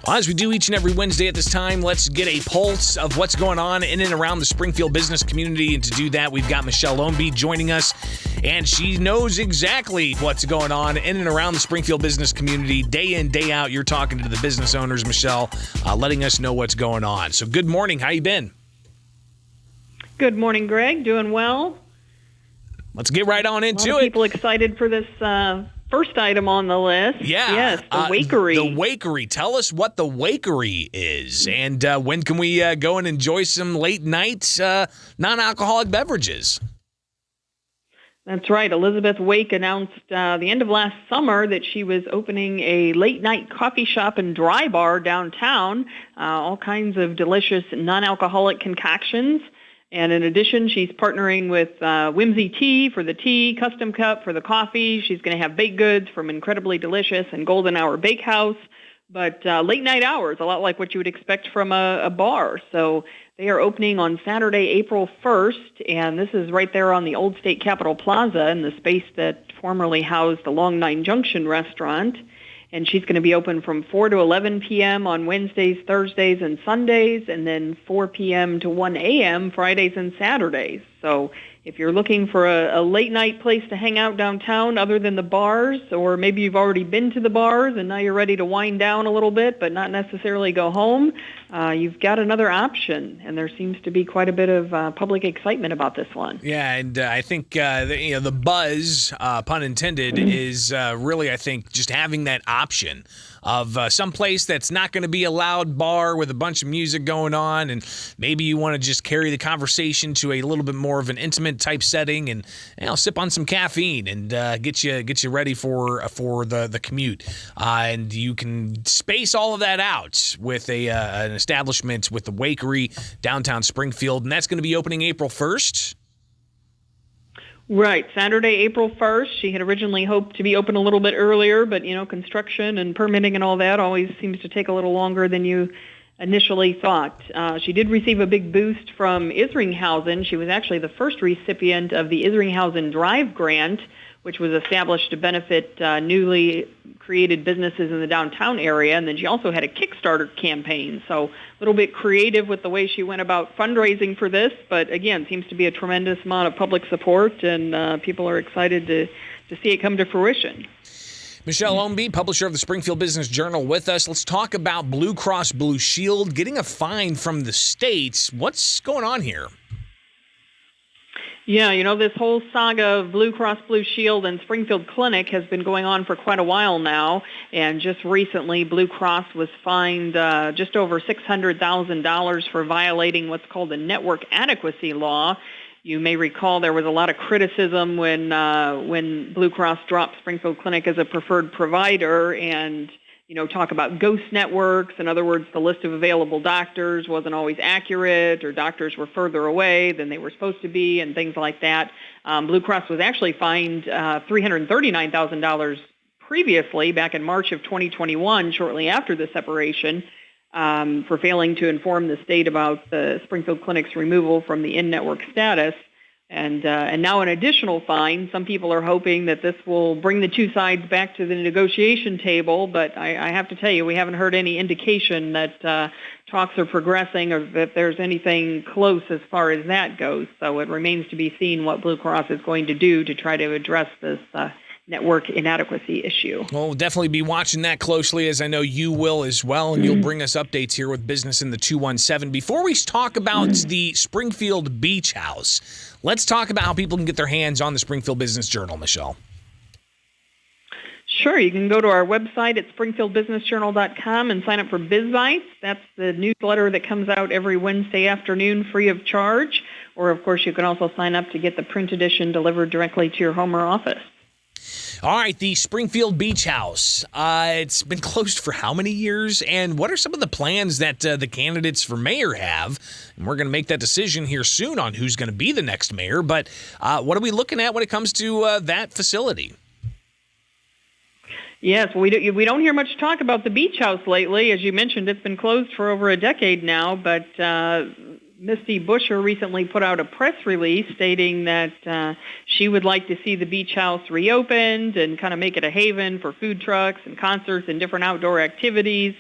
Well, as we do each and every Wednesday at this time, let's get a pulse of what's going on in and around the Springfield business community. And to do that, we've got Michelle Ownbey joining us, and she knows exactly what's going on in and around the Springfield business community. Day in, day out, you're talking to the business owners, Michelle, letting us know what's going on. So good morning. How you been? Good morning, Greg. Doing well. Let's get right on into it. People excited for this first item on the list. Yeah. Yes, the Wakery. The Wakery. Tell us what the Wakery is, and when can we go and enjoy some late night non-alcoholic beverages? That's right. Elizabeth Wake announced the end of last summer that she was opening a late-night coffee shop and dry bar downtown, all kinds of delicious non-alcoholic concoctions. And in addition, she's partnering with Whimsy Tea for the tea, Custom Cup for the coffee. She's going to have baked goods from Incredibly Delicious and Golden Hour Bakehouse. But late night hours, a lot like what you would expect from a bar. So they are opening on Saturday, April 1st, and this is right there on the Old State Capitol Plaza in the space that formerly housed the Long Nine Junction restaurant. And she's going to be open from 4 to 11 p.m. on Wednesdays, Thursdays, and Sundays, and then 4 p.m. to 1 a.m. Fridays and Saturdays. So if you're looking for a late-night place to hang out downtown other than the bars, or maybe you've already been to the bars and now you're ready to wind down a little bit but not necessarily go home, you've got another option, and there seems to be quite a bit of public excitement about this one. Yeah, and I think the buzz, pun intended, is really, I think, just having that option of some place that's not going to be a loud bar with a bunch of music going on, and maybe you want to just carry the conversation to a little bit more of an intimate type setting, and sip on some caffeine and get you ready for the commute. And you can space all of that out with an establishment with the Wakery downtown Springfield, and that's going to be opening April 1st. Right, Saturday, April 1st. She had originally hoped to be open a little bit earlier, but, construction and permitting and all that always seems to take a little longer than you initially thought. She did receive a big boost from Isringhausen. She was actually the first recipient of the Isringhausen Drive Grant, which was established to benefit newly created businesses in the downtown area. And then she also had a Kickstarter campaign. So a little bit creative with the way she went about fundraising for this. But again, seems to be a tremendous amount of public support, and people are excited to see it come to fruition. Michelle Ownbey, publisher of the Springfield Business Journal, with us. Let's talk about Blue Cross Blue Shield getting a fine from the states. What's going on here? Yeah, this whole saga of Blue Cross Blue Shield and Springfield Clinic has been going on for quite a while now. And just recently, Blue Cross was fined just over $600,000 for violating what's called the network adequacy law. You may recall there was a lot of criticism when Blue Cross dropped Springfield Clinic as a preferred provider, and talk about ghost networks. In other words, the list of available doctors wasn't always accurate, or doctors were further away than they were supposed to be, and things like that. Blue Cross was actually fined $339,000 previously, back in March of 2021, shortly after the separation, for failing to inform the state about the Springfield Clinic's removal from the in-network status. And now an additional fine. Some people are hoping that this will bring the two sides back to the negotiation table, but I have to tell you, we haven't heard any indication that talks are progressing or that there's anything close as far as that goes. So it remains to be seen what Blue Cross is going to do to try to address this network inadequacy issue. Well, we'll definitely be watching that closely, as I know you will as well, and you'll bring us updates here with Business in the 217. Before we talk about the Springfield Beach House, let's talk about how people can get their hands on the Springfield Business Journal, Michelle. Sure. You can go to our website at springfieldbusinessjournal.com and sign up for BizBites. That's the newsletter that comes out every Wednesday afternoon free of charge. Or, of course, you can also sign up to get the print edition delivered directly to your home or office. All right, the Springfield Beach House. It's been closed for how many years? And what are some of the plans that the candidates for mayor have? And we're going to make that decision here soon on who's going to be the next mayor. But what are we looking at when it comes to that facility? Yes, we don't hear much talk about the beach house lately. As you mentioned, it's been closed for over a decade now, but Misty Buscher recently put out a press release stating that she would like to see the beach house reopened and kind of make it a haven for food trucks and concerts and different outdoor activities.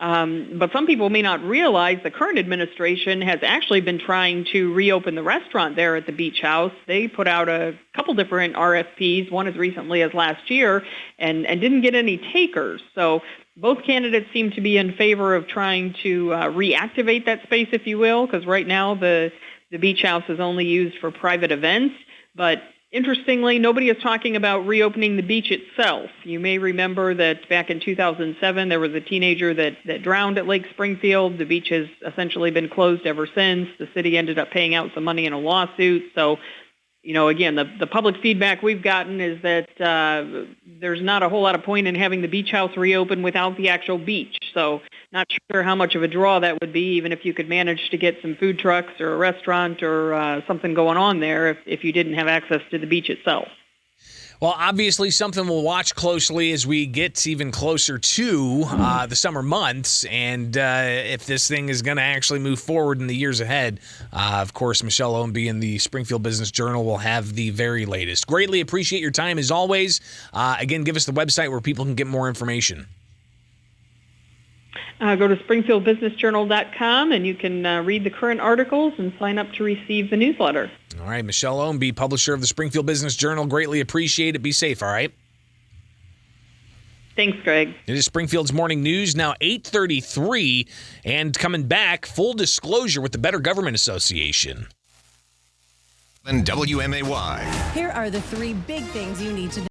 But some people may not realize the current administration has actually been trying to reopen the restaurant there at the beach house. They put out a couple different RFPs, one as recently as last year, and didn't get any takers. So both candidates seem to be in favor of trying to reactivate that space, if you will, because right now the beach house is only used for private events. But interestingly, nobody is talking about reopening the beach itself. You may remember that back in 2007, there was a teenager that drowned at Lake Springfield. The beach has essentially been closed ever since. The city ended up paying out some money in a lawsuit. So, again, the public feedback we've gotten is that there's not a whole lot of point in having the beach house reopen without the actual beach. So not sure how much of a draw that would be, even if you could manage to get some food trucks or a restaurant or something going on there if you didn't have access to the beach itself. Well, obviously something we'll watch closely as we get even closer to the summer months, and if this thing is going to actually move forward in the years ahead. Of course, Michelle Ownbey in the Springfield Business Journal will have the very latest. Greatly appreciate your time as always. Again, give us the website where people can get more information. Go to springfieldbusinessjournal.com, and you can read the current articles and sign up to receive the newsletter. All right, Michelle Ownbey, publisher of the Springfield Business Journal. Greatly appreciate it. Be safe, all right? Thanks, Greg. It is Springfield's Morning News, now 8:33, and coming back, full disclosure with the Better Government Association. And WMAY. Here are the three big things you need to know.